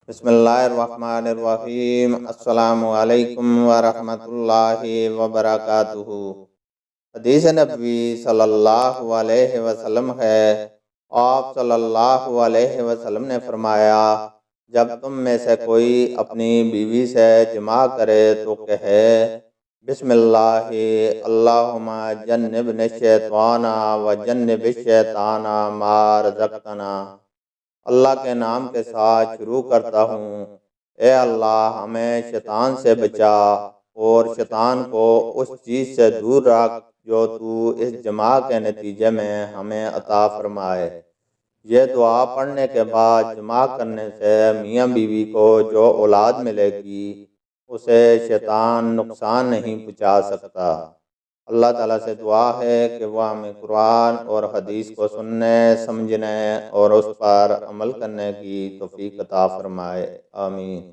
بسم اللہ الرحمن الرحیم۔ السلام علیکم ورحمۃ اللہ وبرکاتہ۔ حدیث نبوی صلی اللہ علیہ وسلم ہے، آپ صلی اللہ علیہ وسلم نے فرمایا، جب تم میں سے کوئی اپنی بیوی سے جماع کرے تو کہے بسم اللہ اللہم جنبنا الشیطان وجنب الشیطان ما رزقتنا، اللہ کے نام کے ساتھ شروع کرتا ہوں، اے اللہ ہمیں شیطان سے بچا اور شیطان کو اس چیز سے دور رکھ جو تو اس جماع کے نتیجے میں ہمیں عطا فرمائے۔ یہ دعا پڑھنے کے بعد جماع کرنے سے میاں بیوی کو جو اولاد ملے گی اسے شیطان نقصان نہیں پہنچا سکتا۔ اللہ تعالیٰ سے دعا ہے کہ وہ ہمیں قرآن اور حدیث کو سننے، سمجھنے اور اس پر عمل کرنے کی توفیق عطا فرمائے، آمین۔